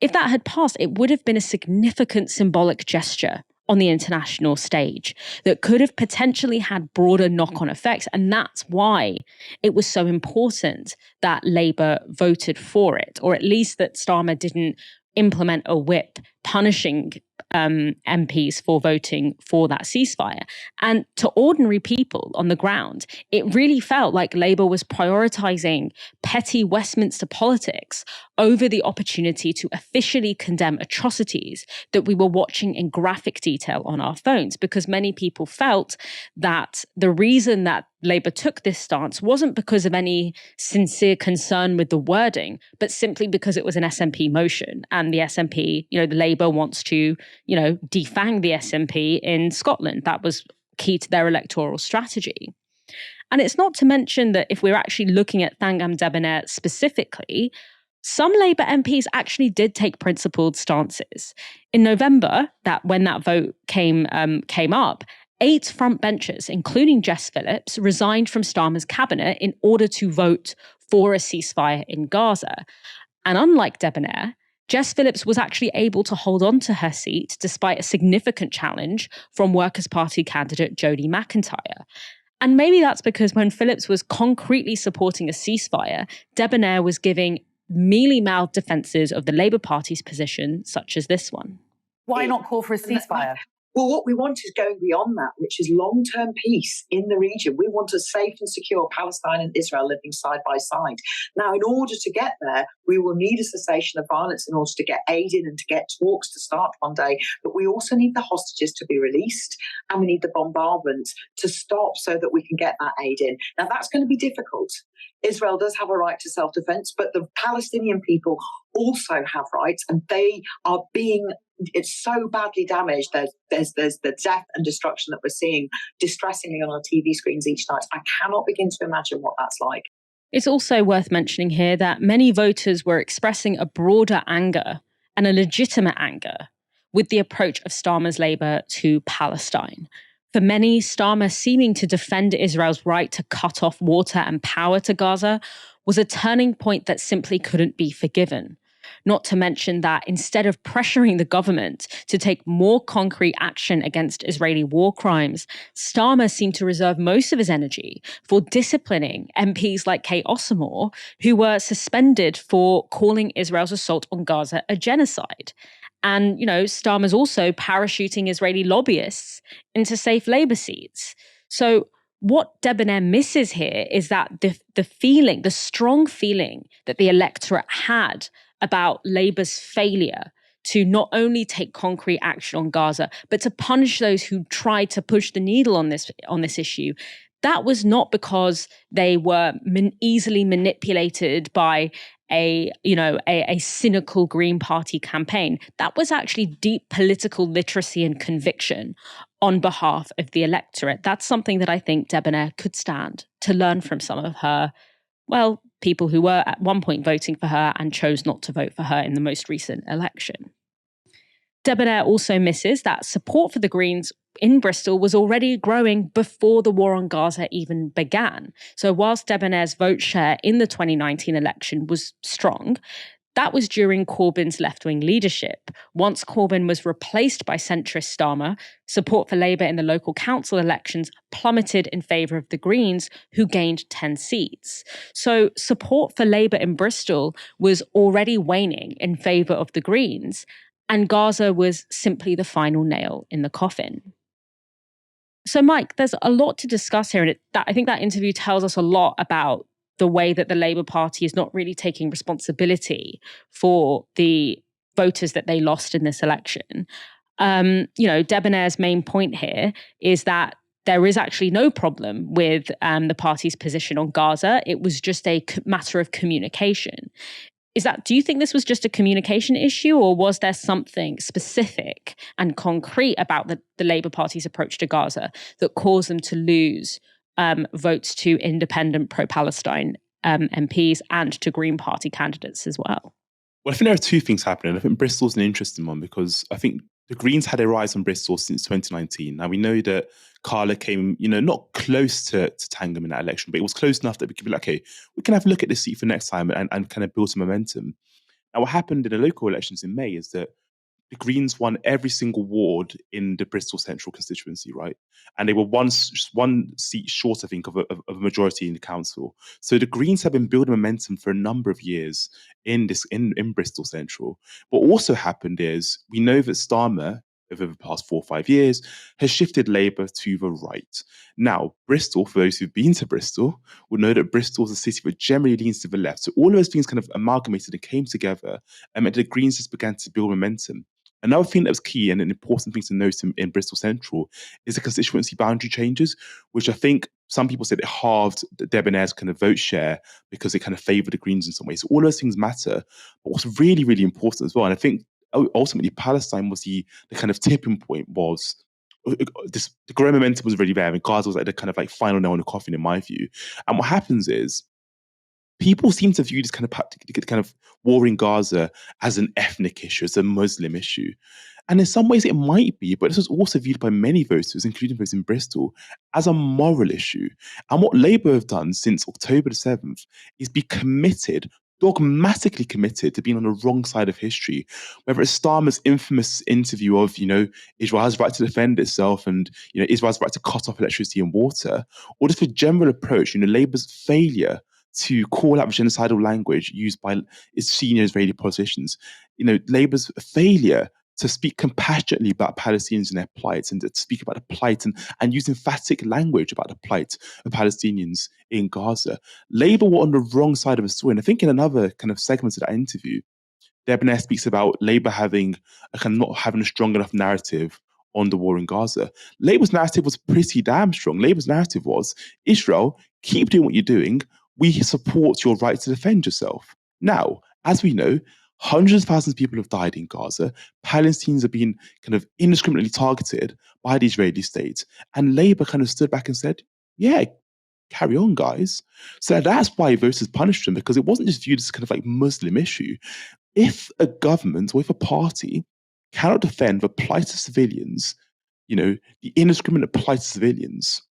If that had passed, it would have been a significant symbolic gesture on the international stage that could have potentially had broader knock-on effects. And that's why it was so important that Labour voted for it, or at least that Starmer didn't implement a whip punishing MPs for voting for that ceasefire. And to ordinary people on the ground, it really felt like Labour was prioritising petty Westminster politics over the opportunity to officially condemn atrocities that we were watching in graphic detail on our phones, because many people felt that the reason that Labour took this stance wasn't because of any sincere concern with the wording, but simply because it was an SNP motion. And the SNP, the Labour wants to, defang the SNP in Scotland. That was key to their electoral strategy. And it's not to mention that if we're actually looking at Thangam Debbonaire specifically, some Labour MPs actually did take principled stances. In November, when that vote came up, 8 frontbenchers, including Jess Phillips, resigned from Starmer's cabinet in order to vote for a ceasefire in Gaza. And unlike Debbonaire, Jess Phillips was actually able to hold on to her seat despite a significant challenge from Workers' Party candidate Jodie McIntyre. And maybe that's because when Phillips was concretely supporting a ceasefire, Debbonaire was giving mealy-mouthed defences of the Labour Party's position, such as this one. Why not call for a ceasefire? Well, what we want is going beyond that, which is long-term peace in the region. We want a safe and secure Palestine and Israel living side by side. Now, in order to get there, we will need a cessation of violence in order to get aid in and to get talks to start one day. But we also need the hostages to be released, and we need the bombardment to stop so that we can get that aid in. Now, that's going to be difficult. Israel does have a right to self-defense, but the Palestinian people also have rights, and they are it's so badly damaged. There's the death and destruction that we're seeing distressingly on our TV screens each night. I cannot begin to imagine what that's like. It's also worth mentioning here that many voters were expressing a broader anger, and a legitimate anger, with the approach of Starmer's Labour to Palestine. For many, Starmer seeming to defend Israel's right to cut off water and power to Gaza was a turning point that simply couldn't be forgiven. Not to mention that instead of pressuring the government to take more concrete action against Israeli war crimes, Starmer seemed to reserve most of his energy for disciplining MPs like Kate Ossamore, who were suspended for calling Israel's assault on Gaza a genocide. And, Starmer's also parachuting Israeli lobbyists into safe Labour seats. So what Debbonaire misses here is that the strong feeling that the electorate had about Labour's failure to not only take concrete action on Gaza, but to punish those who tried to push the needle on this issue. That was not because they were easily manipulated by a cynical Green Party campaign. That was actually deep political literacy and conviction on behalf of the electorate. That's something that I think Debbonaire could stand to learn from some of her, well, people who were at one point voting for her and chose not to vote for her in the most recent election. Debbonaire also misses that support for the Greens in Bristol was already growing before the war on Gaza even began. So whilst Debonaire's vote share in the 2019 election was strong, that was during Corbyn's left-wing leadership. Once Corbyn was replaced by centrist Starmer, support for Labour in the local council elections plummeted in favour of the Greens, who gained 10 seats. So support for Labour in Bristol was already waning in favour of the Greens, and Gaza was simply the final nail in the coffin. So, Mike, there's a lot to discuss here, and I think that interview tells us a lot about the way that the Labour Party is not really taking responsibility for the voters that they lost in this election. Debonaire's main point here is that there is actually no problem with the party's position on Gaza. It was just a matter of communication. Do you think this was just a communication issue, or was there something specific and concrete about the Labour Party's approach to Gaza that caused them to lose votes to independent pro-Palestine MPs and to Green Party candidates as well? Well, I think there are two things happening. I think Bristol's an interesting one because I think the Greens had a rise on Bristol since 2019. Now, we know that Carla came, not close to Thangam in that election, but it was close enough that we could be like, okay, we can have a look at this seat for next time and kind of build some momentum. Now, what happened in the local elections in May is that the Greens won every single ward in the Bristol Central constituency, right? And they were one seat short, I think, of a majority in the council. So the Greens have been building momentum for a number of years in Bristol Central. What also happened is we know that Starmer, over the past 4 or 5 years, has shifted Labour to the right. Now, Bristol, for those who've been to Bristol, will know that Bristol is a city that generally leans to the left. So all of those things kind of amalgamated and came together, and the Greens just began to build momentum. Another thing that was key and an important thing to note in Bristol Central is the constituency boundary changes, which I think some people said it halved Debonaire's kind of vote share because it kind of favoured the Greens in some ways. So all those things matter. But what's really, really important as well, and I think ultimately Palestine was the kind of tipping point, was the growing momentum was really there, and Gaza was like the kind of like final nail in the coffin in my view. And what happens is people seem to view this kind of war in Gaza as an ethnic issue, as a Muslim issue. And in some ways it might be, but this was also viewed by many voters, including those in Bristol, as a moral issue. And what Labour have done since October the 7th is be committed, dogmatically committed to being on the wrong side of history. Whether it's Starmer's infamous interview of, Israel has the right to defend itself and, Israel has the right to cut off electricity and water, or just a general approach, Labour's failure to call out the genocidal language used by its senior Israeli politicians, Labour's failure to speak compassionately about Palestinians and their plight, and to speak about the plight and use emphatic language about the plight of Palestinians in Gaza. Labour were on the wrong side of the story. And I think in another kind of segment of that interview, Debbonaire speaks about Labour not having a strong enough narrative on the war in Gaza. Labour's narrative was pretty damn strong. Labour's narrative was, Israel, keep doing what you're doing. We support your right to defend yourself. Now, as we know, hundreds of thousands of people have died in Gaza. Palestinians have been kind of indiscriminately targeted by the Israeli state. And Labour kind of stood back and said, yeah, carry on, guys. So that's why voters punished them, because it wasn't just viewed as kind of like Muslim issue. If a government or if a party cannot defend the plight of civilians, the indiscriminate plight of civilians,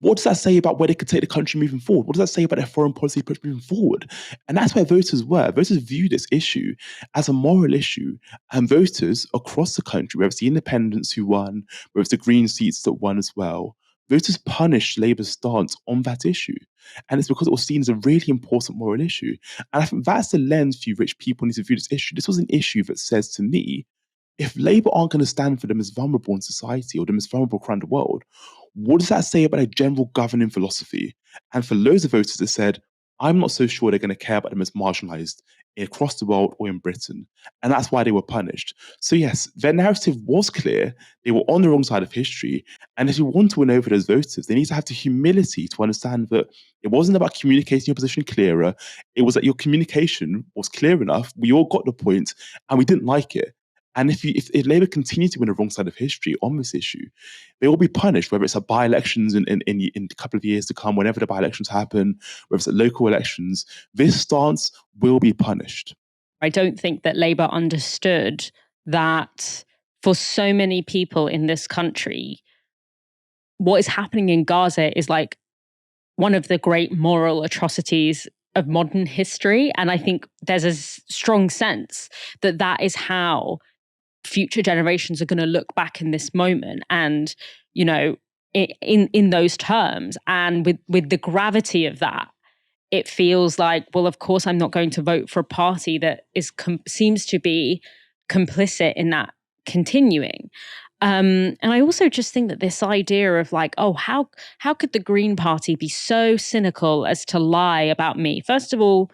what does that say about where they could take the country moving forward? What does that say about their foreign policy approach moving forward? And that's where voters were. Voters viewed this issue as a moral issue. And voters across the country, whether it's the independents who won, whether it's the Green seats that won as well, voters punished Labour's stance on that issue. And it's because it was seen as a really important moral issue. And I think that's the lens through which people need to view this issue. This was an issue that says to me, if Labour aren't going to stand for the most vulnerable in society or the most vulnerable around the world, what does that say about a general governing philosophy? And for loads of voters that said, I'm not so sure they're going to care about them as marginalised across the world or in Britain. And that's why they were punished. So yes, their narrative was clear. They were on the wrong side of history. And if you want to win over those voters, they need to have the humility to understand that it wasn't about communicating your position clearer. It was that your communication was clear enough. We all got the point and we didn't like it. And if Labour continue to win the wrong side of history on this issue, they will be punished, whether it's at by-elections in a couple of years to come, whenever the by-elections happen, whether it's at local elections. This stance will be punished. I don't think that Labour understood that for so many people in this country, what is happening in Gaza is like one of the great moral atrocities of modern history. And I think there's a strong sense that that is how future generations are going to look back in this moment and, you know, in those terms. And with the gravity of that, it feels like, well, of course, I'm not going to vote for a party that seems to be complicit in that continuing. And I also just think that this idea of like, oh, how could the Green Party be so cynical as to lie about me? First of all,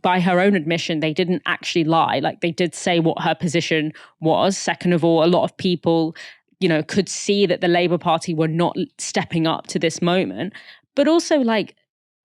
by her own admission, they didn't actually lie. Like, they did say what her position was. Second of all, a lot of people, you know, could see that the Labour Party were not stepping up to this moment. But also, like,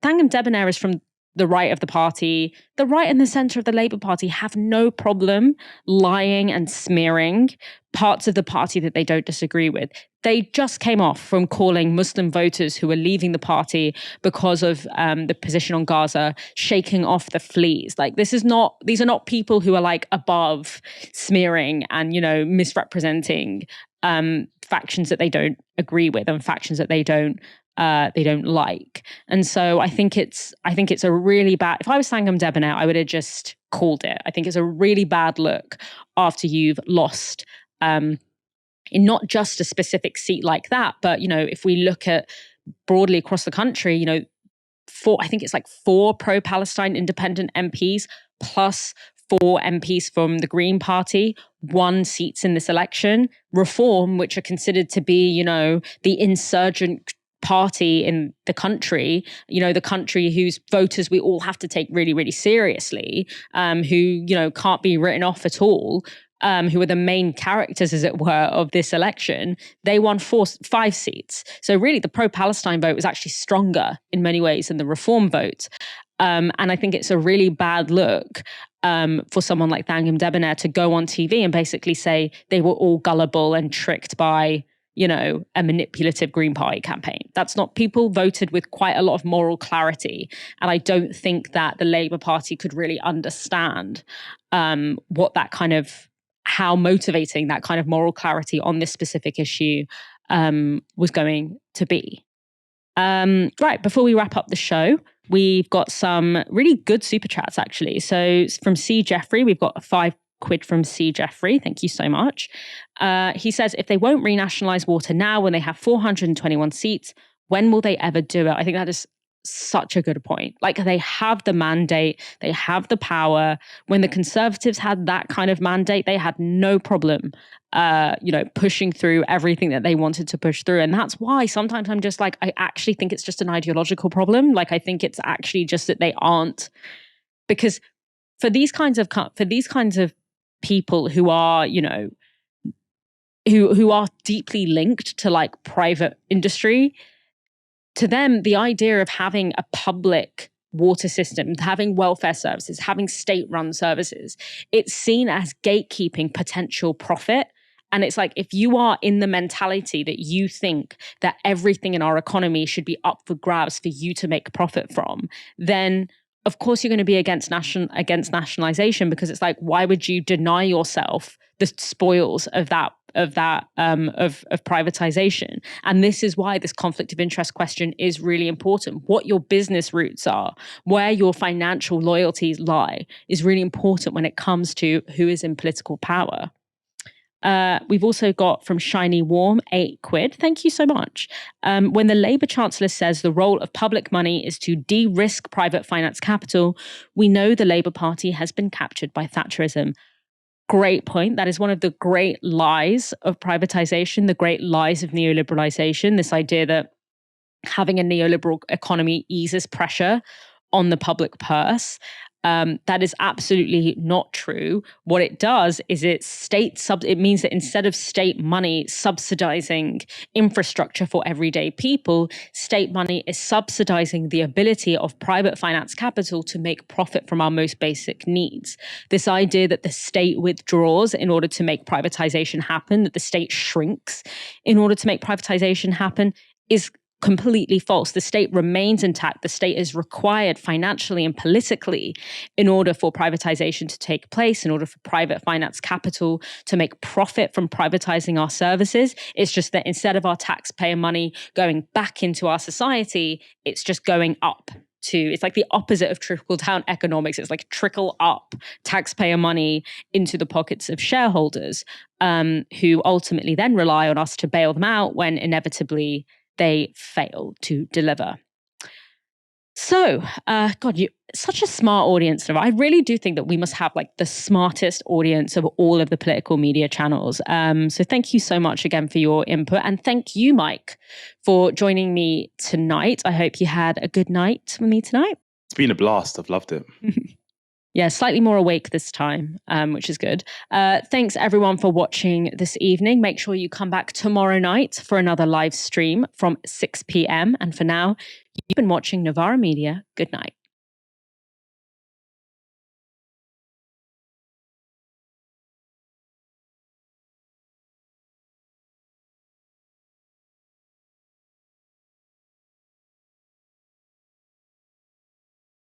Thangam Debbonaire is from the right of the party. The right and the centre of the Labour Party have no problem lying and smearing parts of the party that they don't disagree with. They just came off from calling Muslim voters who were leaving the party because of the position on Gaza, shaking off the fleas. Like, these are not people who are like above smearing and, you know, misrepresenting factions that they don't agree with and factions that they don't like. And so I think it's a really bad, if I was Thangam Debbonaire, I would have just called it. I think it's a really bad look after you've lost in not just a specific seat like that, but, you know, if we look at broadly across the country, you know, I think it's like 4 pro-Palestine independent MPs plus 4 MPs from the Green Party won seats in this election. Reform, which are considered to be, you know, the insurgent party in the country, you know, the country whose voters we all have to take really, really seriously, who, you know, can't be written off at all, who are the main characters, as it were, of this election, they won 5 seats. So really the pro-Palestine vote was actually stronger in many ways than the Reform vote. And I think it's a really bad look for someone like Thangam Debbonaire to go on TV and basically say they were all gullible and tricked by, you know, a manipulative Green Party campaign. That's not, people voted with quite a lot of moral clarity. And I don't think that the Labour Party could really understand what that kind of, how motivating that kind of moral clarity on this specific issue was going to be. Right, before we wrap up the show, we've got some really good super chats, actually. So from C. Jeffrey, we've got £5 from C. Jeffrey. Thank you so much. He says, if they won't renationalise water now when they have 421 seats, when will they ever do it? I think that is such a good point. Like, they have the mandate, they have the power. When the Conservatives had that kind of mandate, they had no problem, you know, pushing through everything that they wanted to push through. And that's why sometimes I'm just like, I actually think it's just an ideological problem. Like, I think it's actually just that they aren't, because for these kinds of people who are, you know, who are deeply linked to like private industry, to them, the idea of having a public water system, having welfare services, having state-run services, it's seen as gatekeeping potential profit. And it's like, if you are in the mentality that you think that everything in our economy should be up for grabs for you to make profit from, then of course you're going to be against nationalization, because it's like, why would you deny yourself the spoils of privatization? And this is why this conflict of interest question is really important. What your business roots are, where your financial loyalties lie, is really important when it comes to who is in political power. We've also got from Shiny Warm, £8. Thank you so much. When the Labour Chancellor says the role of public money is to de-risk private finance capital, we know the Labour Party has been captured by Thatcherism. Great point. That is one of the great lies of privatisation, the great lies of neoliberalisation, this idea that having a neoliberal economy eases pressure on the public purse. That is absolutely not true. What it does is it means that instead of state money subsidizing infrastructure for everyday people, state money is subsidizing the ability of private finance capital to make profit from our most basic needs. This idea that the state withdraws in order to make privatization happen, that the state shrinks in order to make privatization happen, is completely false. The state remains intact. The state is required financially and politically in order for privatization to take place, in order for private finance capital to make profit from privatizing our services. It's just that instead of our taxpayer money going back into our society, it's just going up. It's like the opposite of trickle-down economics. It's like trickle up taxpayer money into the pockets of shareholders, who ultimately then rely on us to bail them out when inevitably they fail to deliver. So, God, you're such a smart audience. I really do think that we must have like the smartest audience of all of the political media channels. So thank you so much again for your input. And thank you, Mike, for joining me tonight. I hope you had a good night with me tonight. It's been a blast. I've loved it. Yeah, slightly more awake this time, which is good. Thanks everyone for watching this evening. Make sure you come back tomorrow night for another live stream from 6 p.m. And for now, you've been watching Novara Media. Good night.